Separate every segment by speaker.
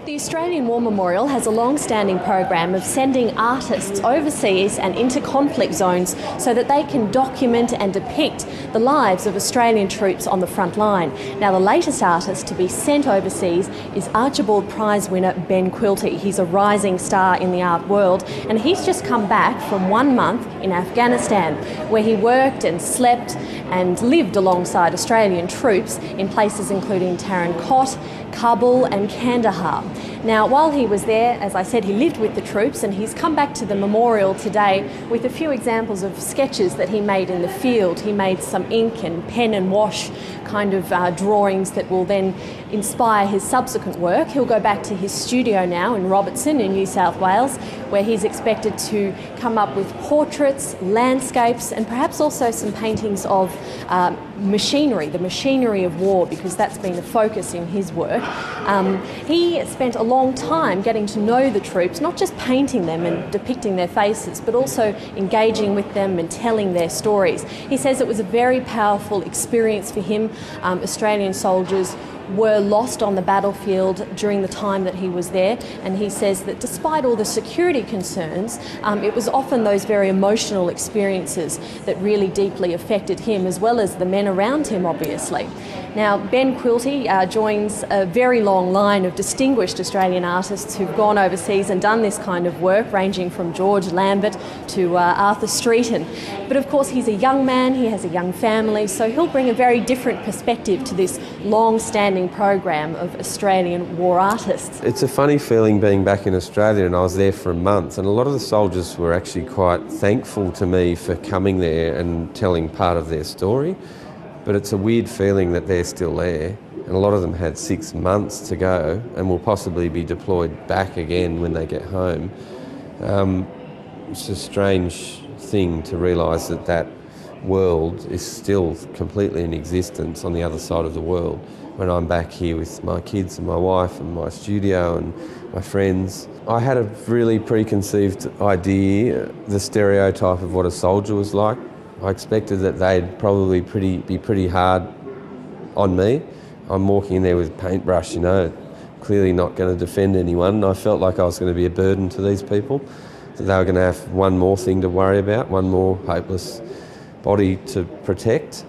Speaker 1: The Australian War Memorial has a long-standing program of sending artists overseas and into conflict zones so that they can document and depict the lives of Australian troops on the front line. Now, the latest artist to be sent overseas is Archibald Prize winner Ben Quilty. He's a rising star in the art world, and he's just come back from 1 month in Afghanistan, where he worked and slept and lived alongside Australian troops in places including Tarin Kot, Kabul and Kandahar. Now, while he was there, as I said, he lived with the troops, and he's come back to the memorial today with a few examples of sketches that he made in the field. He made some ink and pen and wash kind of drawings that will then inspire his subsequent work. He'll go back to his studio now in Robertson in New South Wales, where he's expected to come up with portraits, landscapes, and perhaps also some paintings of machinery, the machinery of war, because that's been the focus in his work. He spent a long time getting to know the troops, not just painting them and depicting their faces, but also engaging with them and telling their stories. He says it was a very powerful experience for him. Australian soldiers were lost on the battlefield during the time that he was there, and he says that despite all the security concerns, it was often those very emotional experiences that really deeply affected him, as well as the men around him, obviously. Now, Ben Quilty joins a very long line of distinguished Australian artists who've gone overseas and done this kind of work, ranging from George Lambert to Arthur Streeton. But of course, he's a young man, he has a young family, so he'll bring a very different perspective to this long-standing program of Australian war artists.
Speaker 2: It's a funny feeling being back in Australia, and I was there for a month, and a lot of the soldiers were actually quite thankful to me for coming there and telling part of their story. But it's a weird feeling that they're still there, and a lot of them had 6 months to go and will possibly be deployed back again when they get home. It's a strange thing to realise that that world is still completely in existence on the other side of the world when I'm back here with my kids and my wife and my studio and my friends. I had a really preconceived idea, the stereotype of what a soldier was like. I expected that they'd probably be pretty hard on me. I'm walking in there with a paintbrush, clearly not going to defend anyone. I felt like I was going to be a burden to these people, that they were going to have one more thing to worry about, one more hopeless body to protect.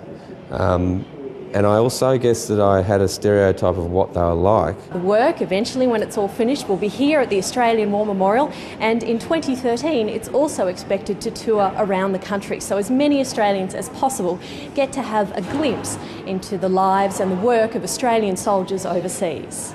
Speaker 2: And I also guess that I had a stereotype of what they were like.
Speaker 1: The work, eventually, when it's all finished, will be here at the Australian War Memorial, and in 2013 it's also expected to tour around the country, so as many Australians as possible get to have a glimpse into the lives and the work of Australian soldiers overseas.